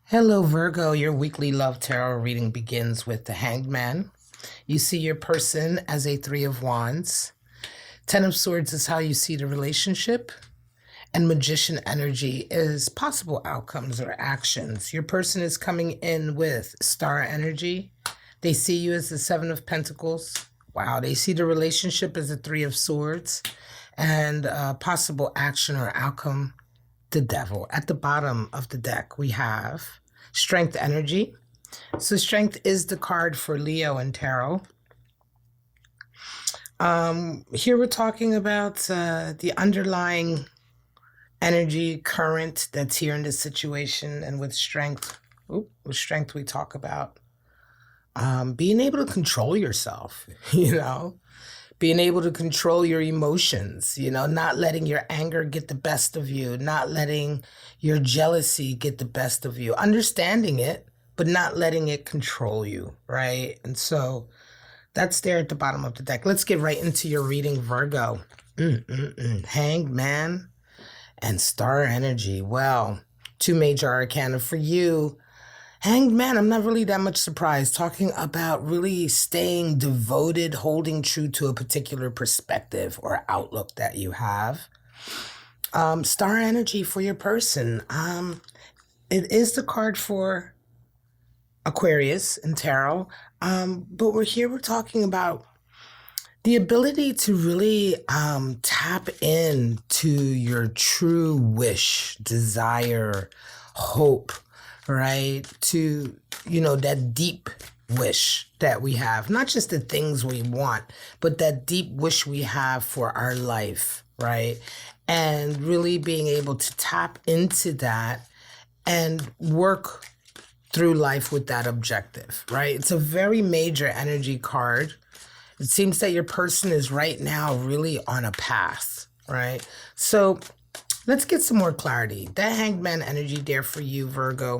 Hello, Virgo. Your weekly love tarot reading begins with the Hanged Man. You see your person as a Three of Wands. Ten of Swords is how you see the relationship. And Magician energy is possible outcomes or actions. Your person is coming in with Star energy. They see you as the Seven of Pentacles. Wow, they see the relationship as a Three of Swords. And possible action or outcome, the Devil. At the bottom of the deck, we have Strength energy. So Strength is the card for Leo and tarot. Here we're talking about the underlying energy current that's here in this situation. And with Strength, we talk about being able to control yourself, being able to control your emotions, not letting your anger get the best of you, not letting your jealousy get the best of you, understanding it, but not letting it control you, right? And so that's there at the bottom of the deck. Let's get right into your reading, Virgo. Hanged Man and Star energy. Well, two major arcana for you. Hanged Man, I'm not really that much surprised. Talking about really staying devoted, holding true to a particular perspective or outlook that you have. Star energy for your person. It is the card for Aquarius in tarot. But we're talking about the ability to really tap into your true wish, desire, hope, right? To, that deep wish that we have, not just the things we want, but that deep wish we have for our life, right? And really being able to tap into that and work through life with that objective, right? It's a very major energy card. It seems that your person is right now really on a path, right? So let's get some more clarity. That Hanged Man energy there for you, Virgo.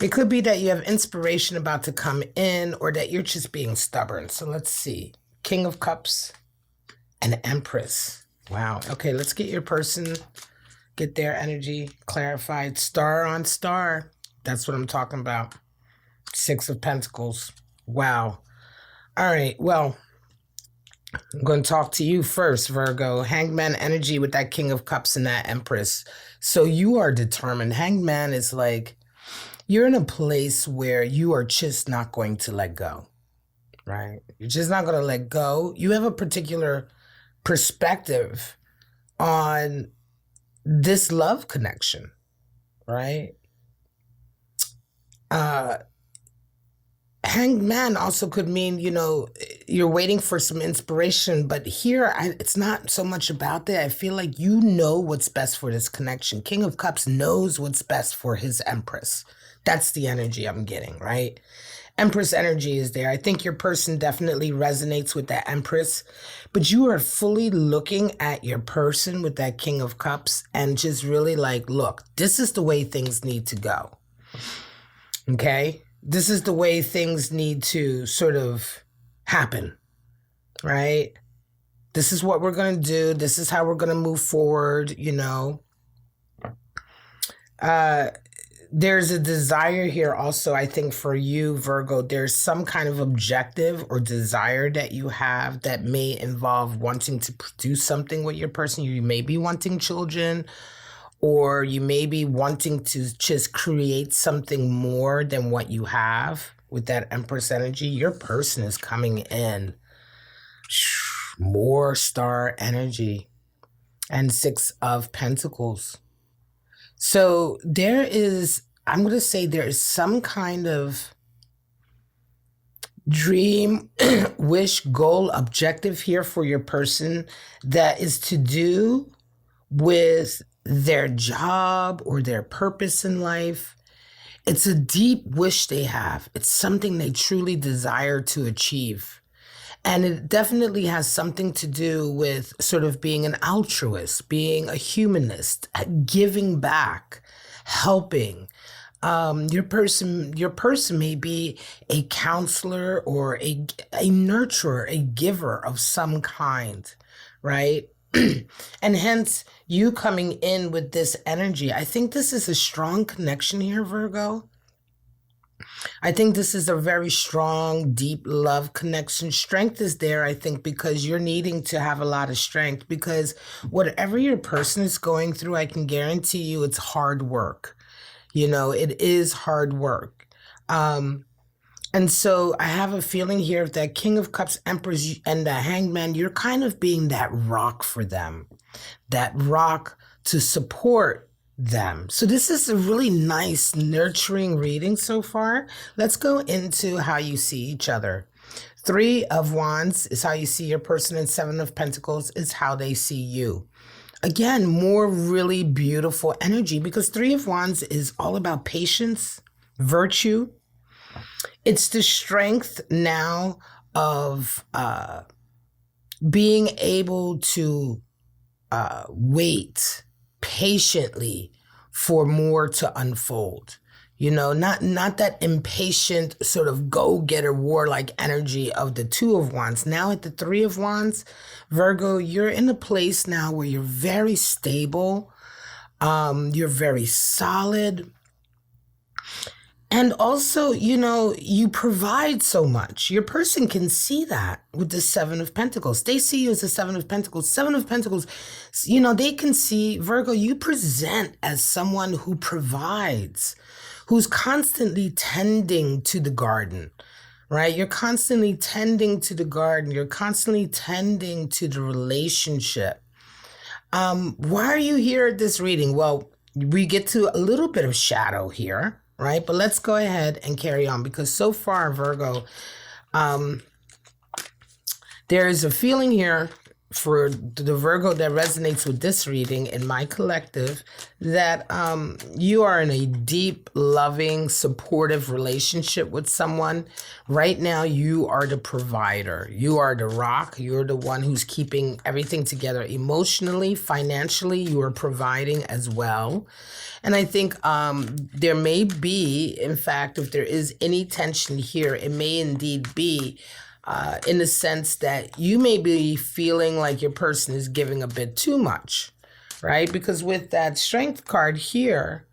It could be that you have inspiration about to come in or that you're just being stubborn. So let's see. King of Cups and Empress. Wow. Okay, let's get your person, get their energy clarified. Star on Star. That's what I'm talking about. Six of Pentacles. Wow. All right, well, I'm going to talk to you first, Virgo. Hanged Man energy with that King of Cups and that Empress. So you are determined. Hanged Man is like, you're in a place where you are just not going to let go, right? You're just not going to let go. You have a particular perspective on this love connection, right? Hanged Man also could mean, you're waiting for some inspiration, but here it's not so much about that. I feel like you know what's best for this connection. King of Cups knows what's best for his Empress. That's the energy I'm getting, right? Empress energy is there. I think your person definitely resonates with that Empress, but you are fully looking at your person with that King of Cups and just really like, look, this is the way things need to go. Okay? This is the way things need to sort of happen, right? This is what we're going to do. This is how we're going to move forward, There's a desire here also, I think, for you, Virgo. There's some kind of objective or desire that you have that may involve wanting to produce something with your person. You may be wanting children, or you may be wanting to just create something more than what you have with that Empress energy. Your person is coming in. More Star energy and Six of Pentacles. So I'm going to say there is some kind of dream, wish, goal, objective here for your person that is to do with their job or their purpose in life. It's a deep wish they have. It's something they truly desire to achieve. And it definitely has something to do with sort of being an altruist, being a humanist, giving back, helping. Your person may be a counselor or a nurturer, a giver of some kind, right? And hence you coming in with this energy. I think this is a strong connection here, Virgo. I think this is a very strong, deep love connection. Strength is there, I think, because you're needing to have a lot of strength, because whatever your person is going through, I can guarantee you it's hard work. It is hard work. And so I have a feeling here of that King of Cups, Empress, and the Hanged Man, you're kind of being that rock for them, that rock to support them. So this is a really nice, nurturing reading so far. Let's go into how you see each other. 3 of Wands is how you see your person, and 7 of Pentacles is how they see you. Again, more really beautiful energy, because 3 of Wands is all about patience, virtue. It's the strength now of being able to wait patiently for more to unfold. Not that impatient sort of go-getter warlike energy of the 2 of Wands. Now at the 3 of Wands, Virgo, you're in a place now where you're very stable. You're very solid. And also, you provide so much. Your person can see that with the 7 of Pentacles. They see you as the 7 of Pentacles. 7 of Pentacles, they can see, Virgo, you present as someone who provides, who's constantly tending to the garden, right? You're constantly tending to the garden. You're constantly tending to the relationship. Why are you here at this reading? Well, we get to a little bit of shadow here, right? But let's go ahead and carry on, because so far, Virgo, there is a feeling here for the Virgo that resonates with this reading in my collective, that you are in a deep, loving, supportive relationship with someone. Right now, you are the provider. You are the rock. You're the one who's keeping everything together emotionally, financially. You are providing as well. And I think there may be, in fact, if there is any tension here, it may indeed be in the sense that you may be feeling like your person is giving a bit too much, right? Because with that Strength card here,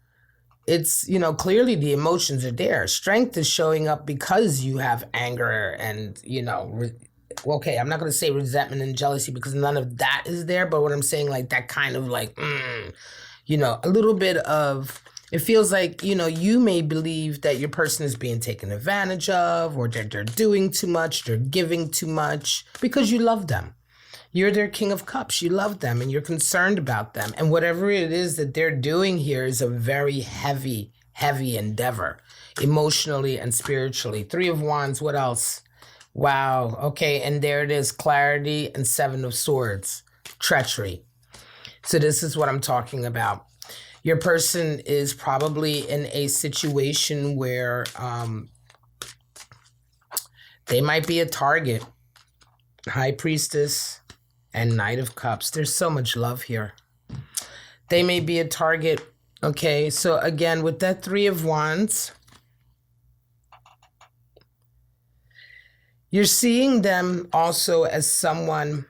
it's, clearly the emotions are there. Strength is showing up because you have anger and, okay, I'm not going to say resentment and jealousy, because none of that is there. But what I'm saying, like that kind of like, a little bit of, it feels like, you may believe that your person is being taken advantage of, or they're doing too much, they're giving too much, because you love them. You're their King of Cups. You love them and you're concerned about them. And whatever it is that they're doing here is a very heavy, heavy endeavor, emotionally and spiritually. 3 of Wands, what else? Wow. Okay, and there it is, clarity, and 7 of Swords, treachery. So this is what I'm talking about. Your person is probably in a situation where they might be a target. High Priestess and Knight of Cups. There's so much love here. They may be a target. Okay, so again, with that 3 of Wands, you're seeing them also as someone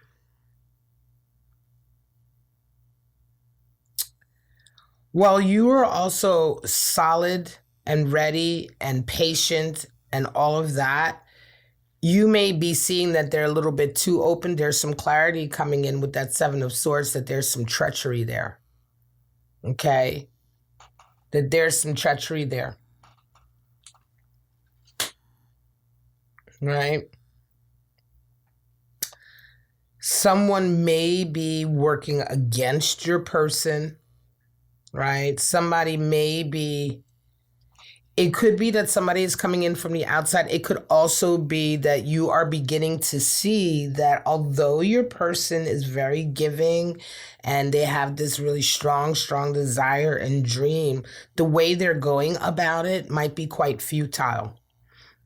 while you are also solid and ready and patient and all of that, you may be seeing that they're a little bit too open. There's some clarity coming in with that 7 of Swords, that there's some treachery there. Okay? That there's some treachery there. Right? Someone may be working against your person. Right? Somebody may be, it could be that somebody is coming in from the outside. It could also be that you are beginning to see that although your person is very giving and they have this really strong desire and dream, the way they're going about it might be quite futile.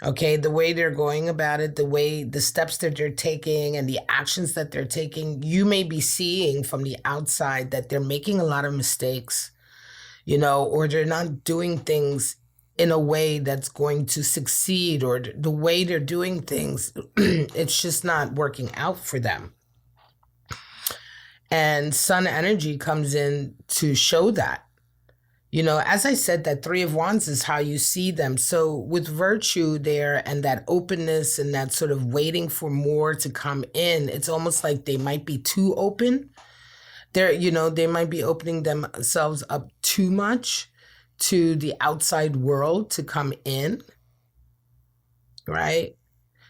Okay, the way they're going about it, the steps that they're taking and the actions that they're taking, you may be seeing from the outside that they're making a lot of mistakes. Or they're not doing things in a way that's going to succeed, or the way they're doing things, it's just not working out for them. And sun energy comes in to show that. You know, as I said, that Three of Wands is how you see them. So with virtue there and that openness and that sort of waiting for more to come in, it's almost like they might be too open. They're, you know, they might be opening themselves up too much to the outside world to come in, right?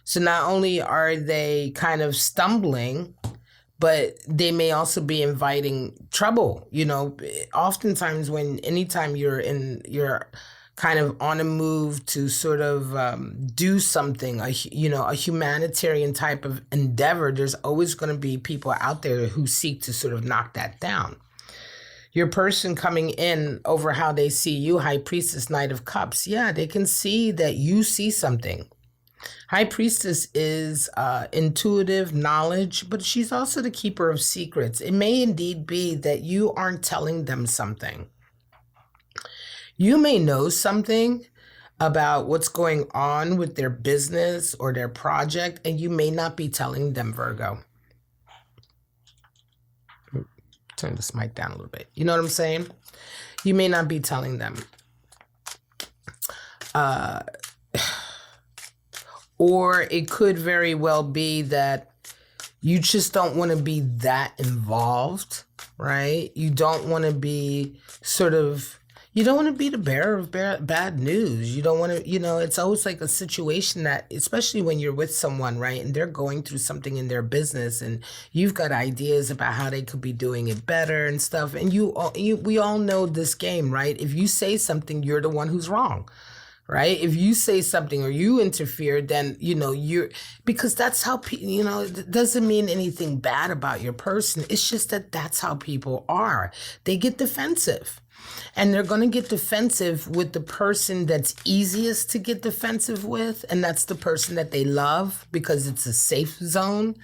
So not only are they kind of stumbling, but they may also be inviting trouble. You know, oftentimes anytime you're kind of on a move to sort of do something, a humanitarian type of endeavor, there's always going to be people out there who seek to sort of knock that down. Your person coming in over how they see you, High Priestess, Knight of Cups, yeah, they can see that you see something. High Priestess is intuitive knowledge, but she's also the keeper of secrets. It may indeed be that you aren't telling them something. You may know something about what's going on with their business or their project, and you may not be telling them, Virgo. Turn this mic down a little bit. You know what I'm saying? You may not be telling them. Or it could very well be that you just don't want to be that involved, right? You don't want to be you don't want to be the bearer of bad news. You don't want to, it's always like a situation that, especially when you're with someone, right? And they're going through something in their business and you've got ideas about how they could be doing it better and stuff. And we all know this game, right? If you say something, you're the one who's wrong. Right? If you say something or you interfere, then, because that's how, it doesn't mean anything bad about your person. It's just that that's how people are. They get defensive. And they're going to get defensive with the person that's easiest to get defensive with. And that's the person that they love because it's a safe zone.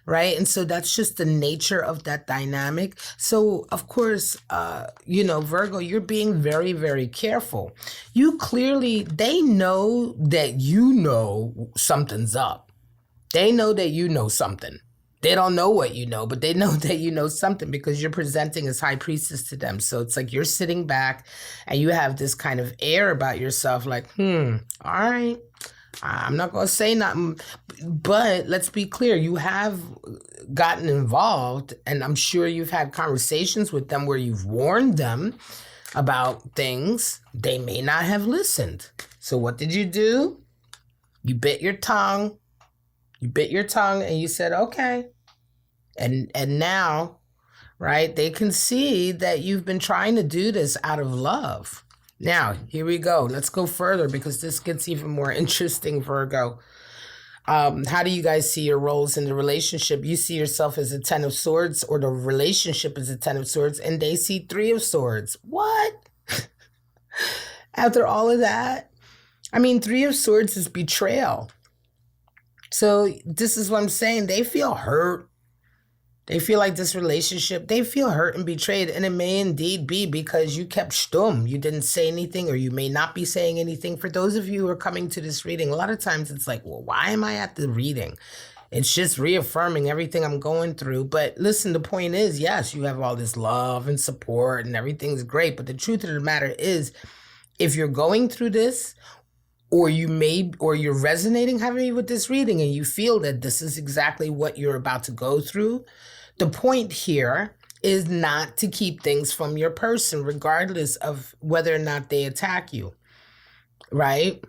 Right. And so that's just the nature of that dynamic. So, of course, Virgo, you're being very, very careful. They know that something's up. They know that you know something. They don't know what you know, but they know that you know something because you're presenting as High Priestess to them. So it's like you're sitting back and you have this kind of air about yourself like, all right. I'm not going to say nothing, but let's be clear. You have gotten involved, and I'm sure you've had conversations with them where you've warned them about things. They may not have listened. So what did you do? You bit your tongue. And you said, okay. And now, right, they can see that you've been trying to do this out of love. Now, here we go. Let's go further because this gets even more interesting, Virgo. How do you guys see your roles in the relationship? You see yourself as a 10 of Swords, or the relationship as a 10 of Swords, and they see 3 of Swords. What? After all of that? I mean, 3 of Swords is betrayal. So this is what I'm saying. They feel hurt. They feel like this relationship, they feel hurt and betrayed. And it may indeed be because you kept stum. You didn't say anything, or you may not be saying anything. For those of you who are coming to this reading, a lot of times it's like, well, why am I at the reading? It's just reaffirming everything I'm going through. But listen, the point is, yes, you have all this love and support and everything's great. But the truth of the matter is, if you're going through this, or you're resonating heavily with this reading and you feel that this is exactly what you're about to go through, the point here is not to keep things from your person, regardless of whether or not they attack you, right?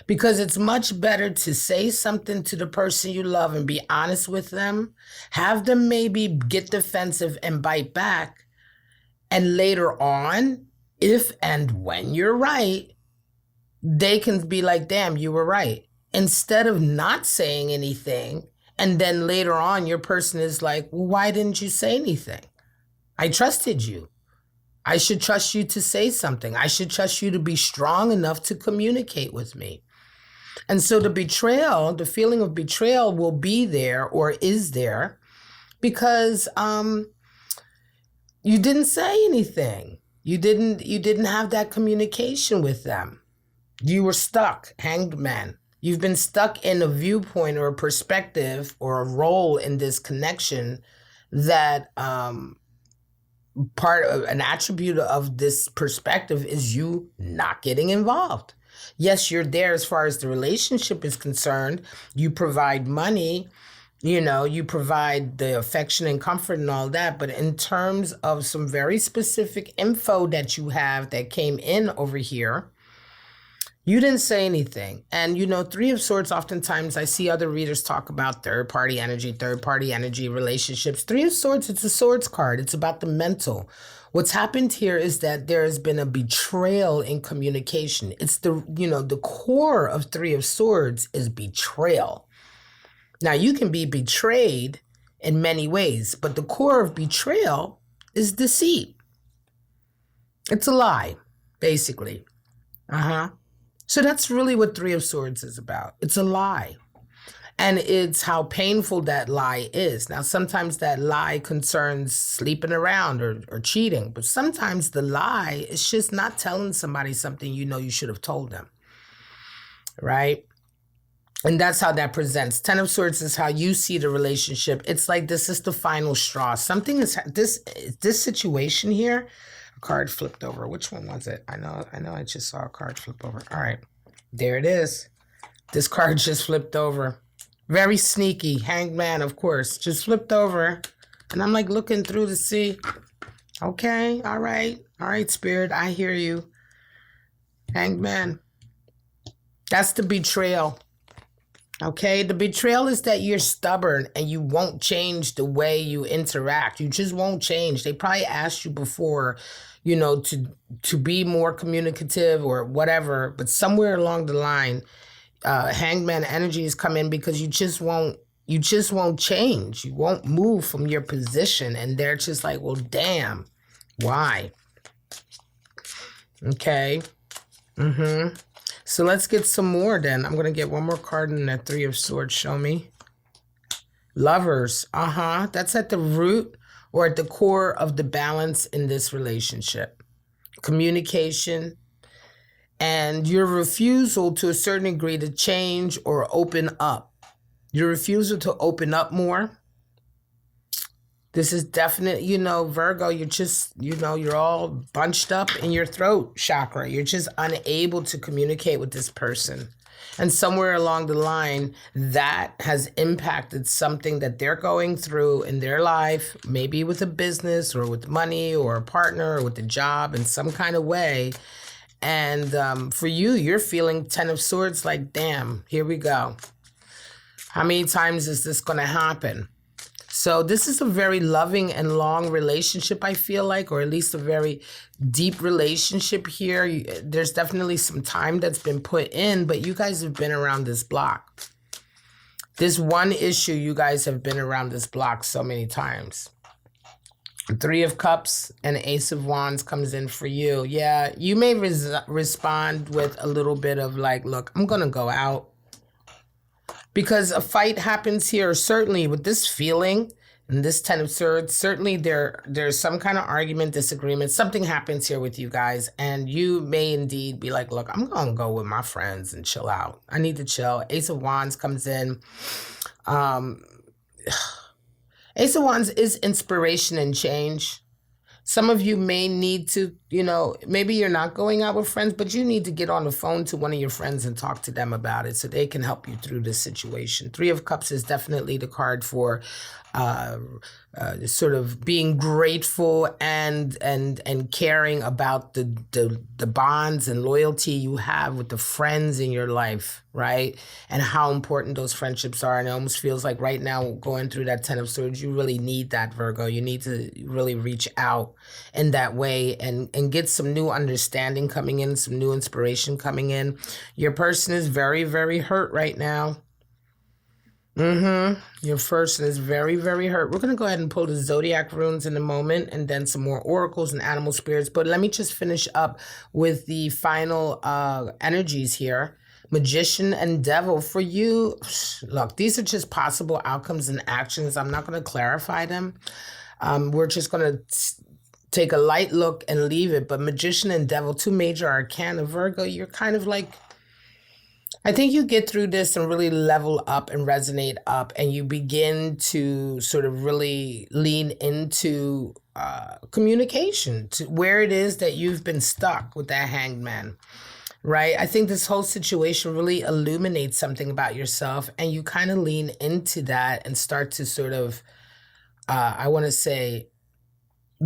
Because it's much better to say something to the person you love and be honest with them, have them maybe get defensive and bite back, and later on, if and when you're right, they can be like, damn, you were right. Instead of not saying anything, and then later on, your person is like, well, why didn't you say anything? I trusted you. I should trust you to say something. I should trust you to be strong enough to communicate with me. And so the feeling of betrayal will be there, or is there, because you didn't say anything. You didn't have that communication with them. You were stuck, hanged man. You've been stuck in a viewpoint or a perspective or a role in this connection that part of an attribute of this perspective is you not getting involved. Yes, you're there as far as the relationship is concerned. You provide money, you provide the affection and comfort and all that. But in terms of some very specific info that you have that came in over here, you didn't say anything. And, Three of Swords, oftentimes I see other readers talk about third party energy, relationships. Three of Swords, it's a swords card. It's about the mental. What's happened here is that there has been a betrayal in communication. It's the core of Three of Swords is betrayal. Now, you can be betrayed in many ways, but the core of betrayal is deceit. It's a lie, basically. So that's really what Three of Swords is about. It's a lie. And it's how painful that lie is. Now, sometimes that lie concerns sleeping around or cheating, but sometimes the lie is just not telling somebody something you should have told them, right? And that's how that presents. Ten of Swords is how you see the relationship. It's like this is the final straw. Something is this situation here. A card flipped over. Which one was it? I know. I just saw a card flip over. All right, there it is. This card just flipped over. Very sneaky. Hanged Man, of course, just flipped over, and I'm like looking through to see. Okay, all right, Spirit, I hear you. Hanged Man. That's the betrayal. Okay, the betrayal is that you're stubborn and you won't change the way you interact. You just won't change. They probably asked you before, to be more communicative or whatever, but somewhere along the line, Hangman energy has come in because you just won't change. You won't move from your position, and they're just like, well, damn, why? Okay. So let's get some more then. I'm going to get one more card in that Three of Swords. Show me. Lovers. That's at the root or at the core of the balance in this relationship. Communication and your refusal to a certain degree to change or open up. Your refusal to open up more. This is definite, Virgo, you're just, you're all bunched up in your throat chakra. You're just unable to communicate with this person. And somewhere along the line, that has impacted something that they're going through in their life, maybe with a business or with money or a partner or with a job in some kind of way. And for you, you're feeling Ten of Swords like, damn, here we go. How many times is this going to happen? So this is a very loving and long relationship, I feel like, or at least a very deep relationship here. There's definitely some time that's been put in, but you guys have been around this block. This one issue, you guys have been around this block so many times. Three of Cups and Ace of Wands comes in for you. Yeah, you may respond with a little bit of like, look, I'm going to go out. Because a fight happens here, certainly with this feeling and this Ten of Swords, certainly there's some kind of argument, disagreement. Something happens here with you guys, and you may indeed be like, look, I'm going to go with my friends and chill out. I need to chill. Ace of Wands comes in. Ace of Wands is inspiration and change. Some of you may need to, maybe you're not going out with friends, but you need to get on the phone to one of your friends and talk to them about it so they can help you through this situation. Three of Cups is definitely the card for sort of being grateful and caring about the bonds and loyalty you have with the friends in your life, right? And how important those friendships are. And it almost feels like right now, going through that Ten of Swords, you really need that, Virgo. You need to really reach out in that way and get some new understanding coming in, some new inspiration coming in. Your person is very, very hurt right now. Your person is very, very hurt. We're going to go ahead and pull the Zodiac runes in a moment and then some more oracles and animal spirits. But let me just finish up with the final energies here. Magician and Devil. For you, look, these are just possible outcomes and actions. I'm not going to clarify them. We're just going to take a light look and leave it. But Magician and Devil, two major arcana. Virgo, you're kind of like, I think you get through this and really level up and resonate up, and you begin to sort of really lean into communication to where it is that you've been stuck with that hanged man, right? I think this whole situation really illuminates something about yourself, and you kind of lean into that and start to sort of, I want to say,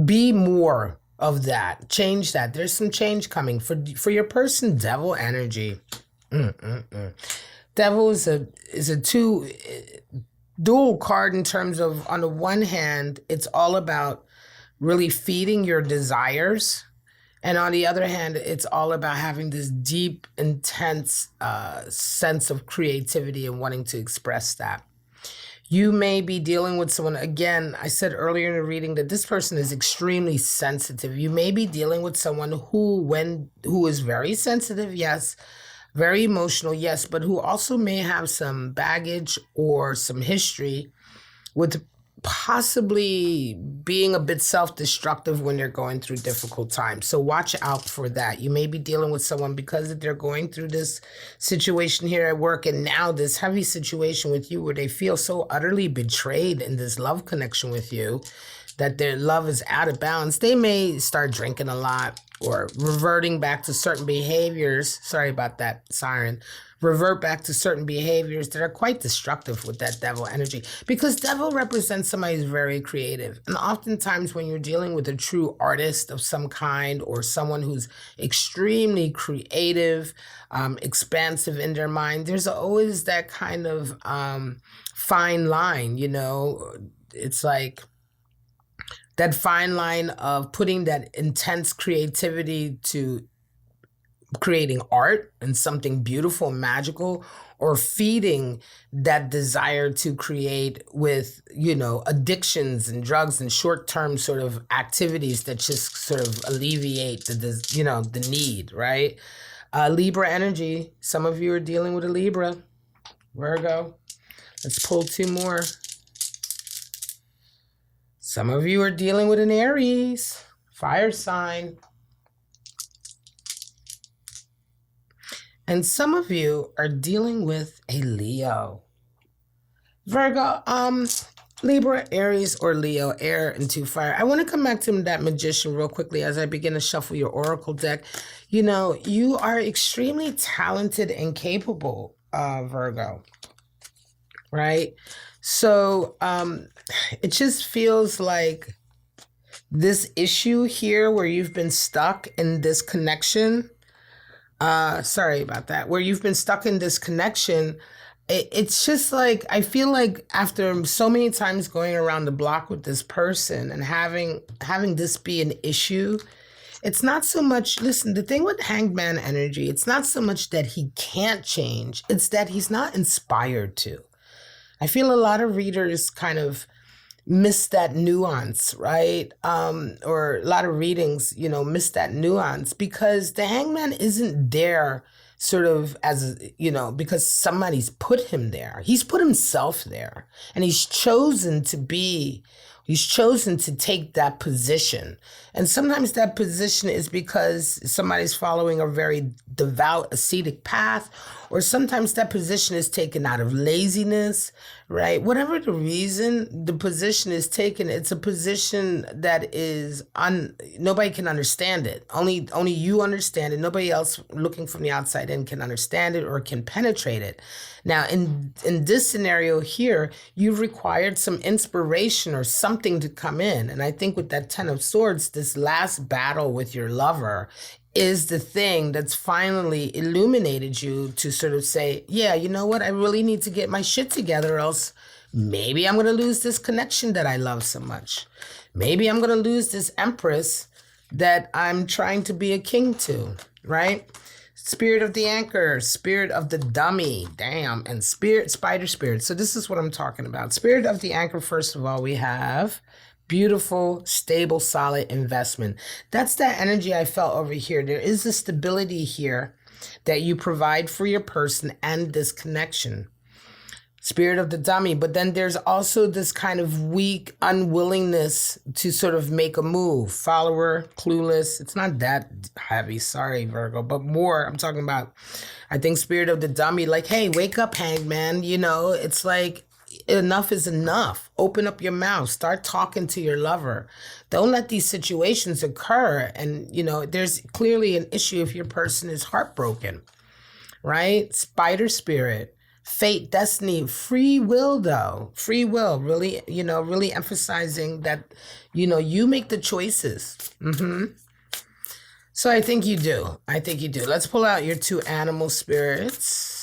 be more of that, change that. There's some change coming for your person. Devil energy. Mm-mm-mm. Devil is a two dual card in terms of, on the one hand, it's all about really feeding your desires, and on the other hand, it's all about having this deep, intense sense of creativity and wanting to express that. You may be dealing with someone, again, I said earlier in the reading that this person is extremely sensitive. You may be dealing with someone who is very sensitive, yes, very emotional, yes, but who also may have some baggage or some history with possibly being a bit self-destructive when they're going through difficult times. So watch out for that. You may be dealing with someone because they're going through this situation here at work, and now this heavy situation with you where they feel so utterly betrayed in this love connection with you that their love is out of balance. They may start drinking a lot or reverting back to certain behaviors. Sorry about that, siren. Revert back to certain behaviors that are quite destructive with that devil energy, because devil represents somebody who's very creative. And oftentimes when you're dealing with a true artist of some kind, or someone who's extremely creative, expansive in their mind, there's always that kind of fine line, you know. It's like that fine line of putting that intense creativity to creating art and something beautiful and magical, or feeding that desire to create with, you know, addictions and drugs and short-term sort of activities that just sort of alleviate the need, right? Libra energy. Some of you are dealing with a Libra. Virgo. Let's pull two more. Some of you are dealing with an Aries, fire sign. And some of you are dealing with a Leo. Virgo, Libra, Aries, or Leo, air into fire. I want to come back to that magician real quickly as I begin to shuffle your oracle deck. You know, you are extremely talented and capable, Virgo, right? So it just feels like this issue here where you've been stuck in this connection, sorry about that, where you've been stuck in this connection, it's just like, I feel like after so many times going around the block with this person and having this be an issue, it's not so much, listen, the thing with hanged man energy, it's not so much that he can't change, it's that he's not inspired to. I feel a lot of readers kind of miss that nuance, right? Or a lot of readings, you know, miss that nuance because the hangman isn't there sort of as, you know, because somebody's put him there. He's put himself there, and he's chosen to take that position. And sometimes that position is because somebody's following a very devout ascetic path, or sometimes that position is taken out of laziness, right? Whatever the reason the position is taken, it's a position that is nobody can understand it. Only you understand it. Nobody else looking from the outside in can understand it or can penetrate it. Now, in this scenario here, you've required some inspiration or something to come in. And I think with that Ten of Swords, this last battle with your lover is the thing that's finally illuminated you to sort of say, yeah, you know what? I really need to get my shit together, or else maybe I'm going to lose this connection that I love so much. Maybe I'm going to lose this empress that I'm trying to be a king to, right? Spirit of the anchor, spirit of the dummy, damn, and spider spirit. So this is what I'm talking about. Spirit of the anchor, first of all, we have beautiful, stable, solid investment. That's that energy I felt over here. There is a stability here that you provide for your person and this connection. Spirit of the dummy. But then there's also this kind of weak unwillingness to sort of make a move. Follower, clueless. It's not that heavy. Sorry, Virgo. But more, I'm talking about, I think spirit of the dummy, like, hey, wake up, hangman. You know, it's like, enough is enough. Open up your mouth. Start talking to your lover. Don't let these situations occur. And, you know, there's clearly an issue if your person is heartbroken, right? Spider spirit, fate, destiny, free will, though. Free will, really, you know, really emphasizing that, you know, you make the choices. So I think you do. I think you do. Let's pull out your two animal spirits.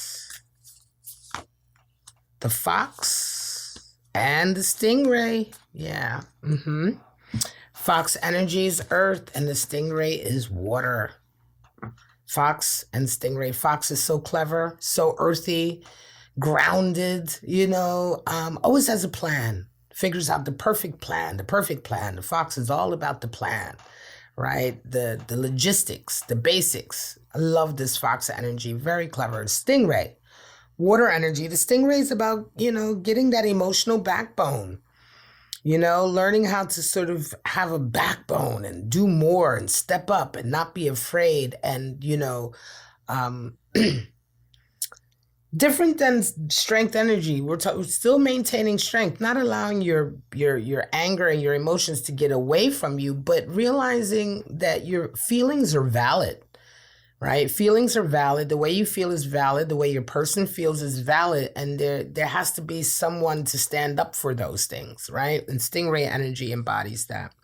The fox and the stingray. Yeah. Fox energy is earth and the stingray is water. Fox and stingray. Fox is so clever, so earthy, grounded, you know, always has a plan, figures out the perfect plan, the perfect plan. The fox is all about the plan, right? The logistics, the basics. I love this fox energy. Very clever. Stingray. Water energy. The stingray is about, you know, getting that emotional backbone, you know, learning how to sort of have a backbone and do more and step up and not be afraid. And, you know, different than strength energy. We're still maintaining strength, not allowing your anger and your emotions to get away from you, but realizing that your feelings are valid. Right? Feelings are valid. The way you feel is valid. The way your person feels is valid. And there has to be someone to stand up for those things, right? And stingray energy embodies that.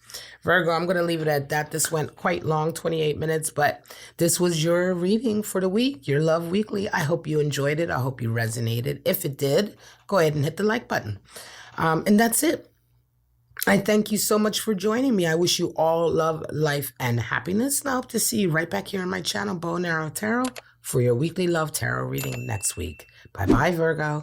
Virgo, I'm going to leave it at that. This went quite long, 28 minutes, but this was your reading for the week, your Love Weekly. I hope you enjoyed it. I hope you resonated. If it did, go ahead and hit the like button. And that's it. I thank you so much for joining me. I wish you all love, life, and happiness. And I hope to see you right back here on my channel, Bow and Arrow Tarot, for your weekly love tarot reading next week. Bye-bye, Virgo.